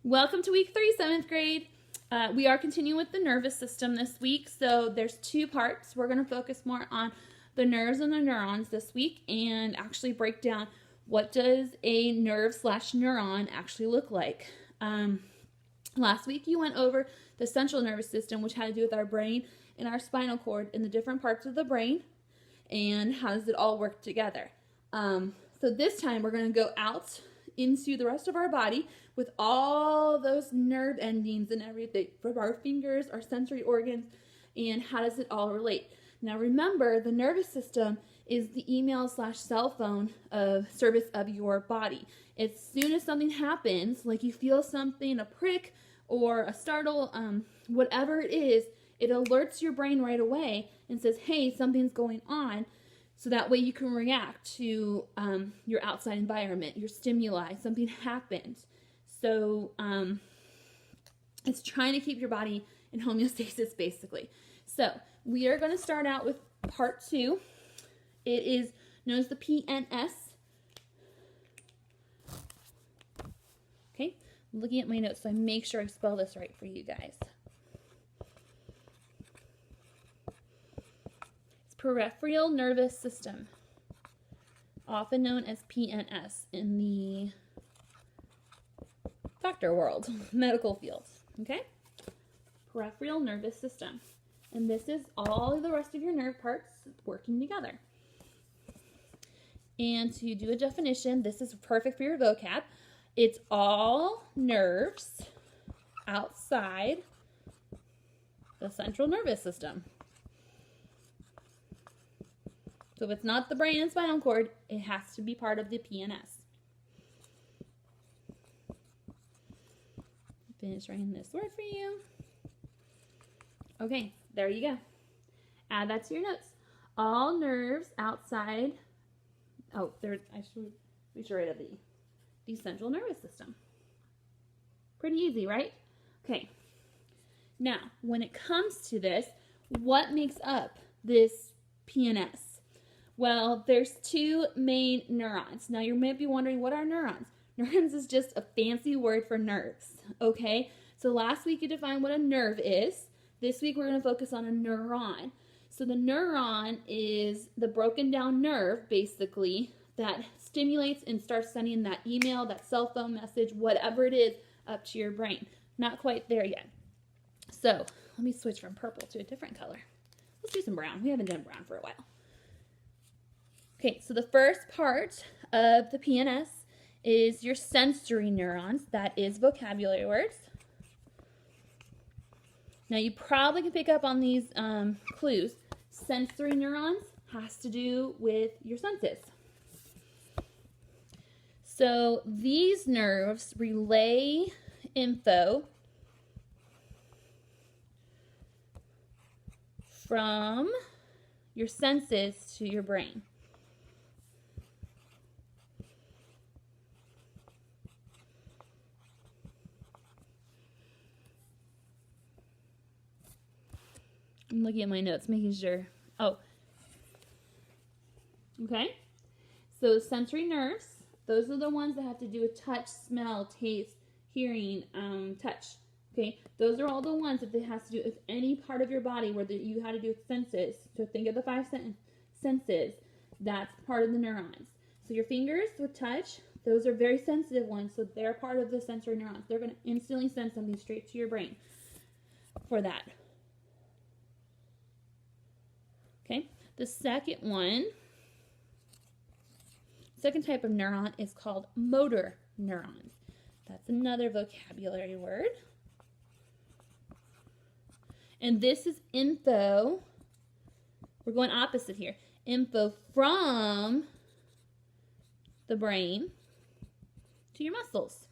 Welcome to week 3, 7th grade. We are continuing with the nervous system this week. So there's 2 parts. We're going to focus more on the nerves and the neurons this week and actually break down what does a nerve/neuron actually look like. Last week you went over the central nervous system, which had to do with our brain and our spinal cord and the different parts of the brain and how does it all work together. So this time we're going to go out into the rest of our body with all those nerve endings and everything from our fingers, our sensory organs, and how does it all relate. Now remember, the nervous system is the email/cell phone of service of your body. As soon as something happens, like you feel something, a prick or a startle, whatever it is, it alerts your brain right away and says, hey, something's going on. So that way you can react to your outside environment, your stimuli, something happened. So it's trying to keep your body in homeostasis, basically. So we are going to start out with part 2. It is known as the PNS. Okay, I'm looking at my notes so I make sure I spell this right for you guys. Peripheral nervous system, often known as PNS in the doctor world, medical field. Okay? Peripheral nervous system. And this is all of the rest of your nerve parts working together. And to do a definition, this is perfect for your vocab. It's all nerves outside the central nervous system. So if it's not the brain and spinal cord, it has to be part of the PNS. Finish writing this word for you. Okay, there you go. Add that to your notes. All nerves outside. Oh, there. I should be sure of the central nervous system. Pretty easy, right? Okay. Now, when it comes to this, what makes up this PNS? Well, there's 2 main neurons. Now, you might be wondering, what are neurons? Neurons is just a fancy word for nerves, okay? So last week you defined what a nerve is. This week we're going to focus on a neuron. So the neuron is the broken down nerve, basically, that stimulates and starts sending that email, that cell phone message, whatever it is, up to your brain. Not quite there yet. So let me switch from purple to a different color. Let's do some brown. We haven't done brown for a while. Okay, so the first part of the PNS is your sensory neurons. That is vocabulary words. Now you probably can pick up on these clues. Sensory neurons has to do with your senses. So these nerves relay info from your senses to your brain. I'm looking at my notes, making sure. Oh. Okay. So sensory nerves, those are the ones that have to do with touch, smell, taste, hearing, touch. Okay. Those are all the ones that it has to do with any part of your body where you had to do with senses. So think of the 5 senses. That's part of the neurons. So your fingers with touch, those are very sensitive ones. So they're part of the sensory neurons. They're going to instantly send something straight to your brain for that. Okay, the second type of neuron is called motor neurons. That's another vocabulary word. And this is info, we're going opposite here, info from the brain to your muscles.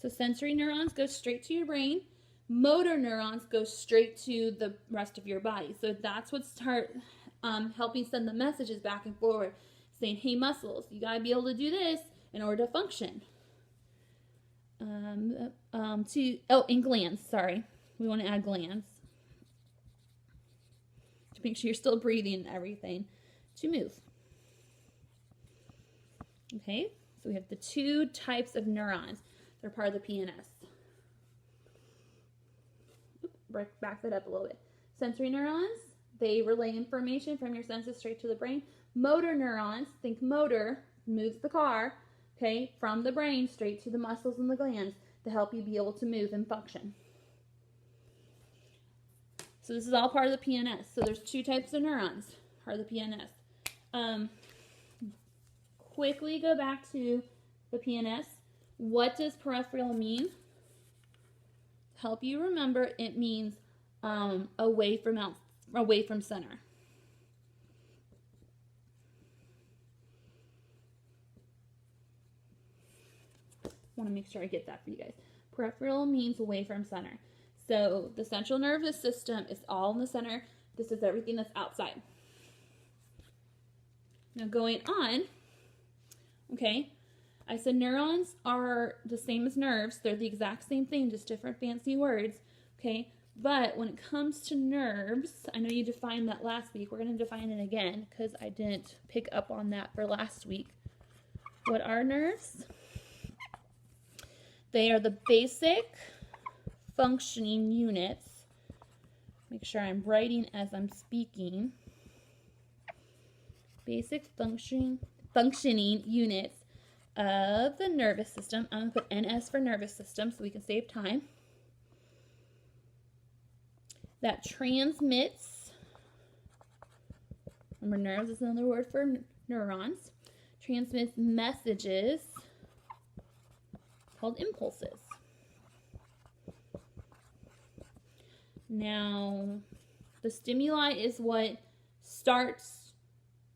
So sensory neurons go straight to your brain. Motor neurons go straight to the rest of your body. So that's what start helping send the messages back and forward, saying, hey, muscles, you got to be able to do this in order to function. And glands, sorry. We want to add glands to make sure you're still breathing and everything to move. Okay, So we have the two types of neurons that are part of the PNS. Back that up a little bit. Sensory neurons, they relay information from your senses straight to the brain. Motor neurons, think motor, moves the car, okay, from the brain straight to the muscles and the glands to help you be able to move and function. So this is all part of the PNS. So there's two types of neurons, part of the PNS. Quickly go back to the PNS. What does peripheral mean? Help you remember, it means away from center. Want to make sure I get that for you guys. Peripheral means away from center. So the central nervous system is all in the center. This is everything that's outside. Now going on, okay, I said neurons are the same as nerves. They're the exact same thing, just different fancy words, okay? But when it comes to nerves, I know you defined that last week. We're going to define it again because I didn't pick up on that for last week. What are nerves? They are the basic functioning units. Make sure I'm writing as I'm speaking. Basic functioning units of the nervous system. I'm going to put NS for nervous system so we can save time. That transmits, remember nerves is another word for neurons, transmits messages called impulses. Now, the stimuli is what starts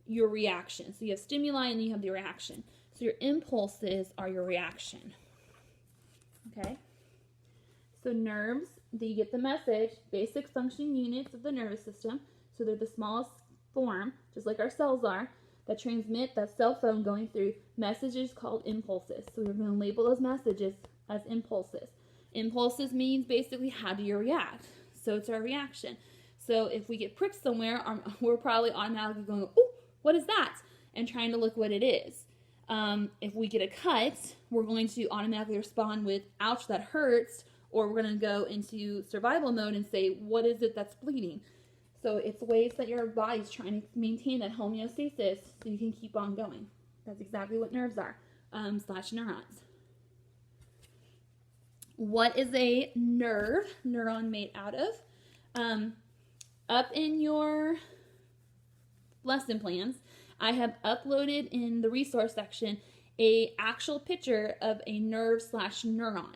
your reaction. So you have stimuli and you have the reaction. So your impulses are your reaction. Okay? So nerves, you get the message, basic functioning units of the nervous system. So they're the smallest form, just like our cells are, that transmit that cell phone going through messages called impulses. So we're going to label those messages as impulses. Impulses means basically how do you react? So it's our reaction. So if we get pricked somewhere, we're probably automatically going, oh, what is that? And trying to look what it is. If we get a cut, we're going to automatically respond with, ouch, that hurts, or we're going to go into survival mode and say, what is it that's bleeding? So it's ways that your body's trying to maintain that homeostasis so you can keep on going. That's exactly what nerves are, / neurons. What is a neuron made out of? Up in your lesson plans, I have uploaded in the resource section a actual picture of a nerve / neuron.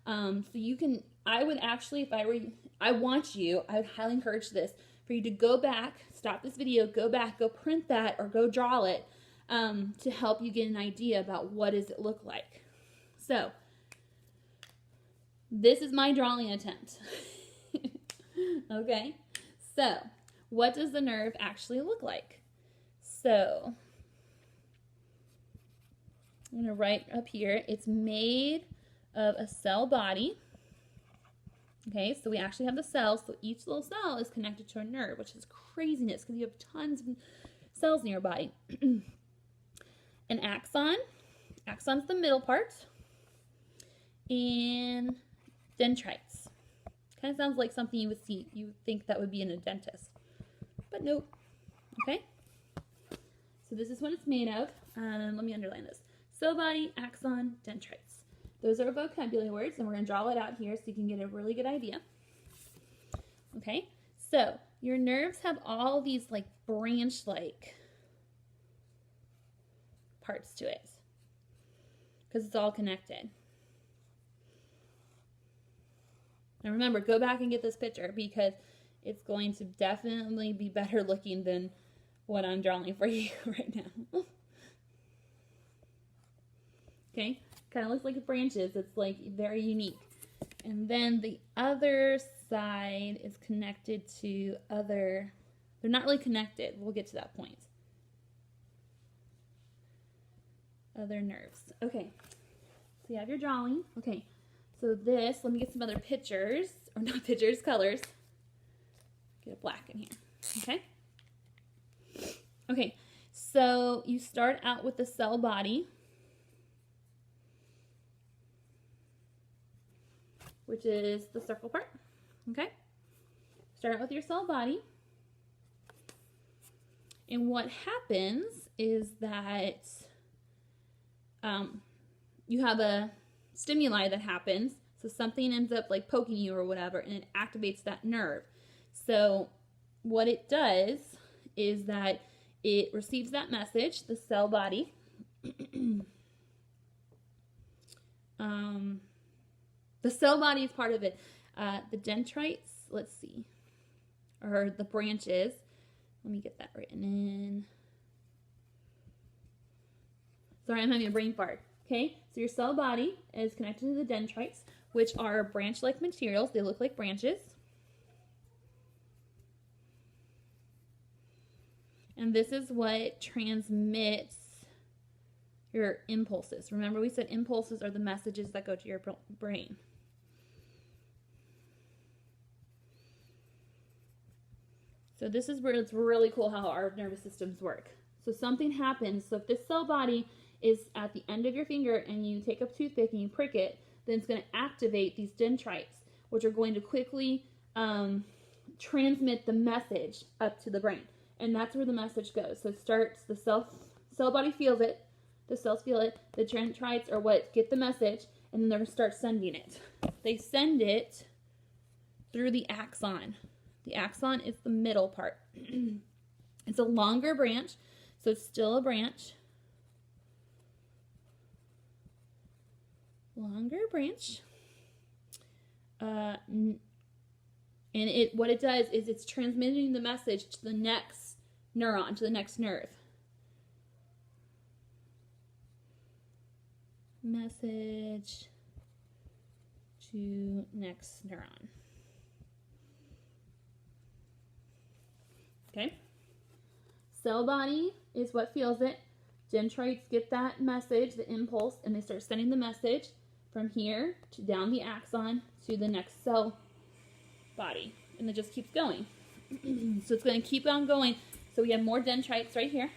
So you can, I would actually, if I were, I would highly encourage this, for you to go back, stop this video, go back, go print that, or go draw it to help you get an idea about what does it look like. So, this is my drawing attempt. Okay, so what does the nerve actually look like? So, I'm going to write up here, it's made of a cell body. Okay, so we actually have the cells, so each little cell is connected to a nerve, which is craziness because you have tons of cells in your body. An axon, axon's the middle part, and dendrites. Kind of sounds like something you would see, you would think that would be in a dentist, but nope. Okay, so this is what it's made of. Let me underline this. Cell body, axon, dendrites. Those are vocabulary words, and we're going to draw it out here so you can get a really good idea. Okay, so your nerves have all these like branch-like parts to it because it's all connected. And remember, go back and get this picture because it's going to definitely be better looking than what I'm drawing for you right now. Okay, kind of looks like branches. It's like very unique. And then the other side is connected to other, they're not really connected. We'll get to that point. Other nerves. Okay, so you have your drawing. Okay, so this, let me get some other pictures, or not pictures, colors. Get a black in here, okay? Okay, so you start out with the cell body. which is the circle part. Okay? Start out with your cell body. And what happens is that you have a stimuli that happens. So something ends up like poking you or whatever, and it activates that nerve. So what it does is that it receives that message, the cell body. The cell body is part of it. The dendrites, let's see, or the branches. Let me get that written in. Sorry, I'm having a brain fart. Okay, so your cell body is connected to the dendrites, which are branch-like materials. They look like branches. And this is what transmits your impulses. Remember, we said impulses are the messages that go to your brain. So this is where it's really cool how our nervous systems work. So something happens. So if this cell body is at the end of your finger and you take a toothpick and you prick it, then it's going to activate these dendrites, which are going to quickly transmit the message up to the brain. And that's where the message goes. So it starts, the cell body feels it, the cells feel it, the dendrites are what get the message, and then they're going to start sending it. They send it through the axon. The axon is the middle part. It's a longer branch, so it's still a branch. Longer branch. And what it does is it's transmitting the message to the next neuron, to the next nerve. Message to next neuron. Okay? Cell body is what feels it. Dendrites get that message, the impulse, and they start sending the message from here to down the axon to the next cell body. And it just keeps going. So it's going to keep on going. So we have more dendrites right here.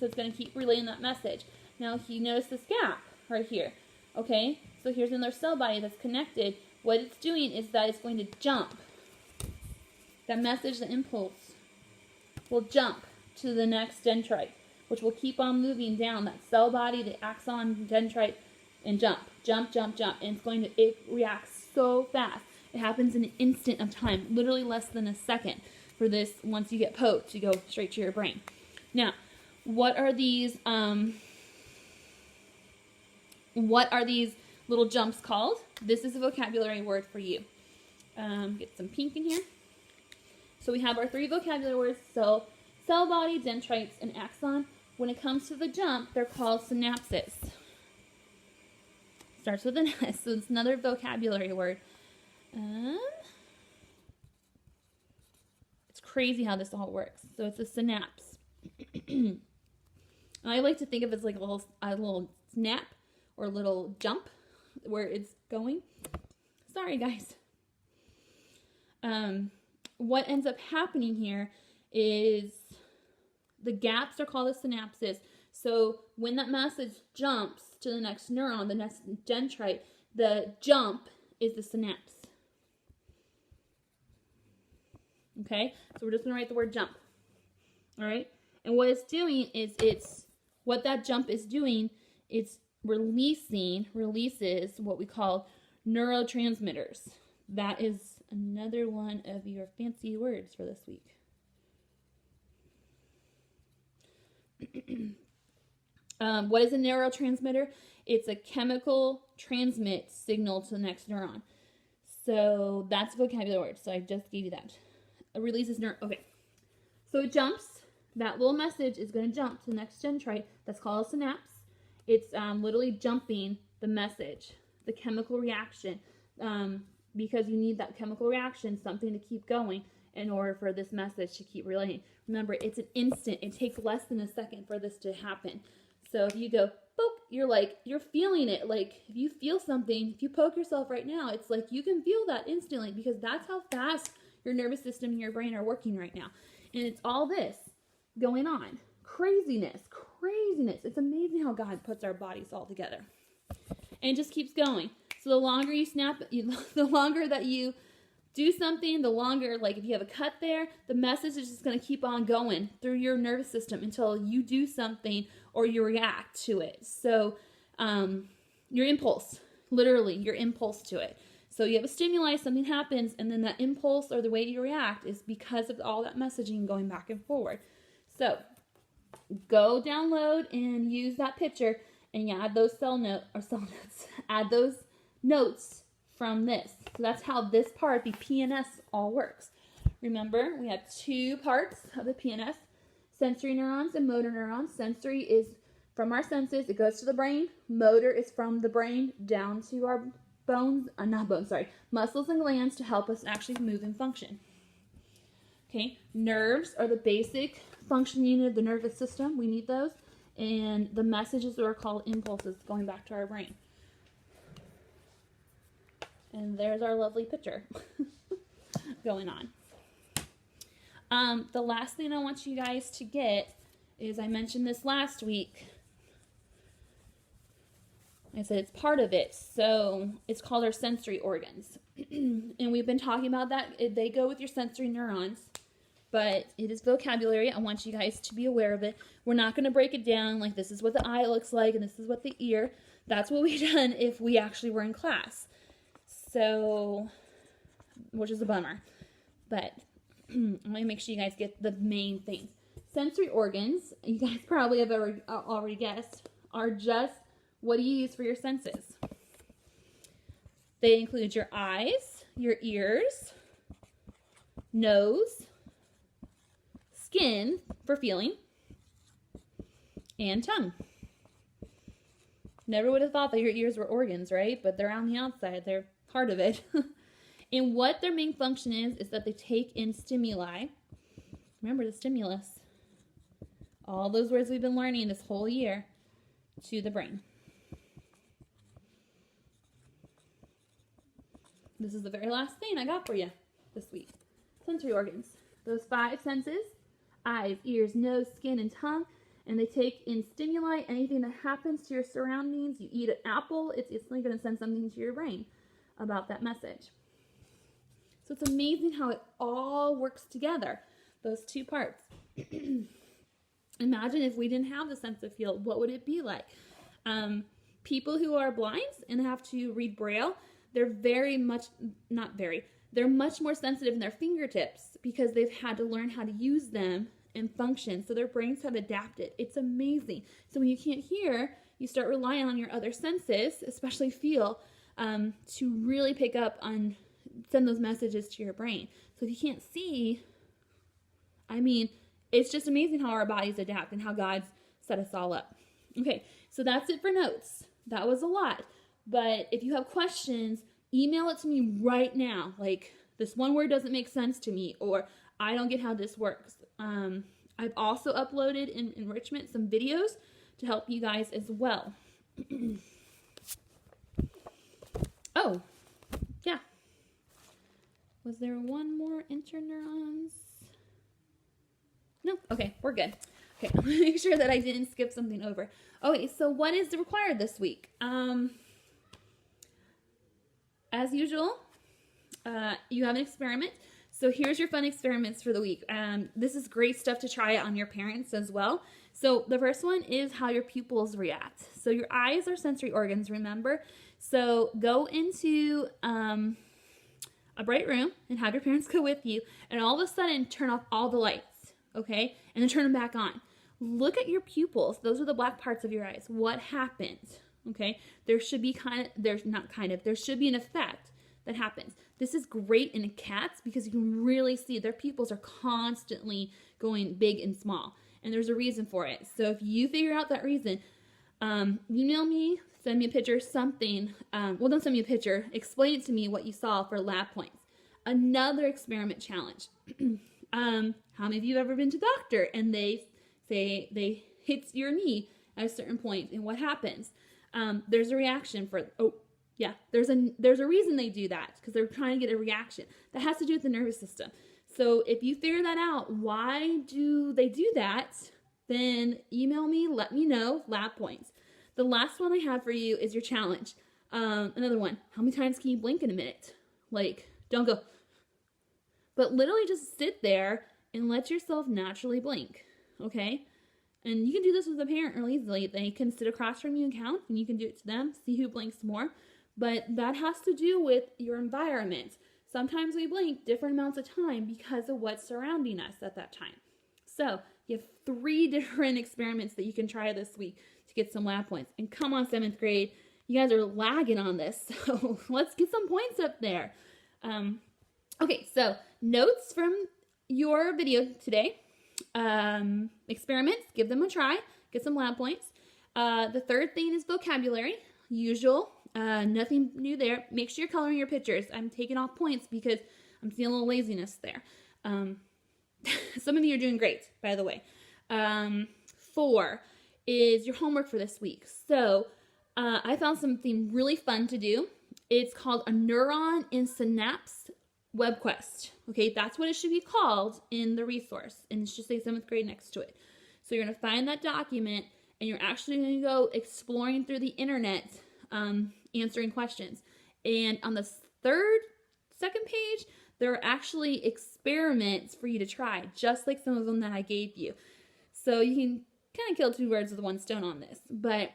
So it's going to keep relaying that message. Now, if you notice this gap right here, okay? So here's another cell body that's connected. What it's doing is that it's going to jump. That message, the impulse, will jump to the next dendrite, which will keep on moving down that cell body, the axon, dendrite, and jump, jump, jump, jump. And it reacts so fast. It happens in an instant of time, literally less than a second for this. Once you get poked, you go straight to your brain. Now, what are these little jumps called? This is a vocabulary word for you. Get some pink in here. So we have our 3 vocabulary words, so cell body, dendrites, and axon. When it comes to the jump, they're called synapses. Starts with an S, so it's another vocabulary word. It's crazy how this all works. So it's a synapse. I like to think of it as like a little snap or a little jump where it's going. Sorry, guys. What ends up happening here is the gaps are called the synapses. So when that message jumps to the next neuron, the next dendrite, the jump is the synapse. Okay, so we're just going to write the word jump. All right, and what it's doing is what that jump is doing, it's releases what we call neurotransmitters. That is another one of your fancy words for this week. What is a neurotransmitter? It's a chemical transmit signal to the next neuron. So that's a vocabulary word. So I just gave you that. It releases okay. So it jumps. That little message is going to jump to the next dendrite. That's called a synapse. It's literally jumping the message, the chemical reaction, because you need that chemical reaction, something to keep going in order for this message to keep relaying. Remember, it's an instant. It takes less than a second for this to happen. So if you go, boop, you're feeling it. Like if you feel something, if you poke yourself right now, it's like you can feel that instantly because that's how fast your nervous system and your brain are working right now. And it's all this going on. Craziness. It's amazing how God puts our bodies all together. And it just keeps going. So the longer you snap, the longer that you do something, the longer, like if you have a cut there, the message is just going to keep on going through your nervous system until you do something or you react to it. So your impulse, literally your impulse to it. So you have a stimuli, something happens, and then that impulse or the way you react is because of all that messaging going back and forward. So go download and use that picture, and you add those add those notes from this. So that's how this part, the PNS, all works. Remember, we have two parts of the PNS, sensory neurons and motor neurons. Sensory is from our senses, it goes to the brain. Motor is from the brain down to our muscles and glands to help us actually move and function. Okay, nerves are the basic function unit of the nervous system. We need those. And the messages are called impulses going back to our brain. And there's our lovely picture going on. The last thing I want you guys to get is, I mentioned this last week. I said it's part of it. So it's called our sensory organs. And we've been talking about that. They go with your sensory neurons. But it is vocabulary. I want you guys to be aware of it. We're not going to break it down like this is what the eye looks like and this is what the ear. That's what we've done if we actually were in class. So, which is a bummer. But let me make sure you guys get the main things. Sensory organs, you guys probably have already guessed, are just what do you use for your senses. They include your eyes, your ears, nose, skin for feeling, and tongue. Never would have thought that your ears were organs, right? But they're on the outside. They're part of it. And what their main function is that they take in stimuli. Remember the stimulus. All those words we've been learning this whole year to the brain. This is the very last thing I got for you this week. Sensory organs. Those 5 senses: eyes, ears, nose, skin, and tongue. And they take in stimuli, anything that happens to your surroundings. You eat an apple, it's instantly going to send something to your brain about that message. So it's amazing how it all works together, those two parts. Imagine if we didn't have the sense of feel, what would it be like? People who are blind and have to read Braille, they're they're much more sensitive in their fingertips because they've had to learn how to use them and function. So their brains have adapted. It's amazing. So when you can't hear, you start relying on your other senses, especially feel, to really pick up on, send those messages to your brain. So if you can't see, I mean, it's just amazing how our bodies adapt and how God's set us all up. Okay, so that's it for notes. That was a lot. But if you have questions, email it to me right now. Like, this one word doesn't make sense to me, or I don't get how this works. I've also uploaded in Enrichment some videos to help you guys as well. Oh, yeah. Was there one more interneurons? No? Okay, we're good. Okay, I'll make sure that I didn't skip something over. Okay, so what is required this week? As usual, you have an experiment. So here's your fun experiments for the week. This is great stuff to try on your parents as well. So the first one is how your pupils react. So your eyes are sensory organs, remember? So go into a bright room and have your parents go with you, and all of a sudden turn off all the lights, okay? And then turn them back on. Look at your pupils. Those are the black parts of your eyes. What happens? Okay? There should be there should be an effect that happens. This is great in cats because you can really see their pupils are constantly going big and small. And there's a reason for it. So if you figure out that reason, email me, send me a picture, something. Well, don't send me a picture. Explain it to me what you saw for lab points. Another experiment challenge. How many of you have ever been to the doctor and they say they hit your knee at a certain point, and what happens? There's a reaction for, there's a reason they do that, because they're trying to get a reaction. That has to do with the nervous system. So if you figure that out, why do they do that, then email me, let me know, lab points. The last one I have for you is your challenge. Another one, how many times can you blink in a minute? Like, don't go, but literally just sit there and let yourself naturally blink, okay? And you can do this with a parent really easily. They can sit across from you and count, and you can do it to them, see who blinks more. But that has to do with your environment. Sometimes we blink different amounts of time because of what's surrounding us at that time. So you have 3 different experiments that you can try this week to get some lab points. And come on, 7th grade, you guys are lagging on this, so let's get some points up there. Okay, so notes from your video today. Experiments, give them a try, get some lab points. The third thing is vocabulary, usual, nothing new there. Make sure you're coloring your pictures. I'm taking off points because I'm seeing a little laziness there. Some of you are doing great, by the way. 4 is your homework for this week. So I found something really fun to do. It's called a Neuron in Synapse web quest. Okay, that's what it should be called in the resource, and it should say 7th grade next to it. So you're going to find that document, and you're actually going to go exploring through the internet, answering questions. And on the second page, there are actually experiments for you to try, just like some of them that I gave you. So you can kind of kill 2 birds with 1 stone on this, but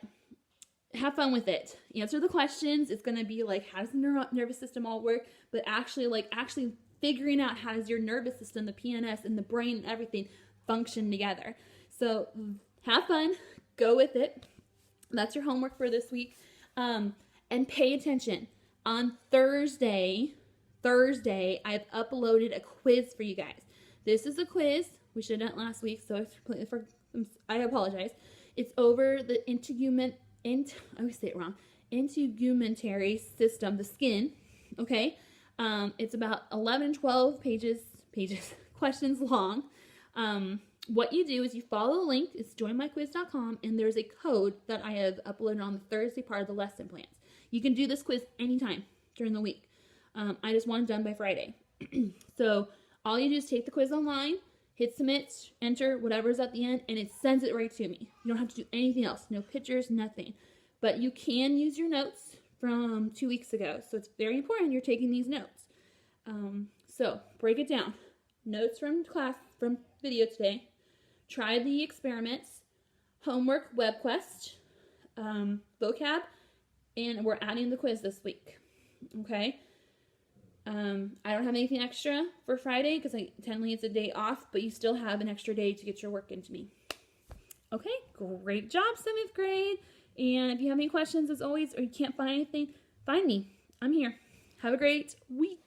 have fun with it. Answer the questions. It's going to be like, how does the nervous system all work? But actually figuring out how does your nervous system, the PNS, and the brain and everything function together. So have fun. Go with it. That's your homework for this week. And pay attention. On Thursday, I've uploaded a quiz for you guys. This is a quiz. We should have done it last week, so I apologize. It's over the I always say it wrong. Integumentary system, the skin. Okay, it's about 11, 12 pages, questions long. What you do is you follow the link. It's joinmyquiz.com, and there's a code that I have uploaded on the Thursday part of the lesson plans. You can do this quiz anytime during the week. I just want it done by Friday. So all you do is take the quiz online, hit submit, enter whatever's at the end, and it sends it right to me. You don't have to do anything else. No pictures, nothing. But you can use your notes from 2 weeks ago. So it's very important you're taking these notes. So break it down. Notes from class, from video today. Try the experiments. Homework, web quest, vocab, and we're adding the quiz this week. Okay? I don't have anything extra for Friday because technically it's a day off, but you still have an extra day to get your work into me. Okay, great job, 7th grade. And if you have any questions, as always, or you can't find anything, find me. I'm here. Have a great week.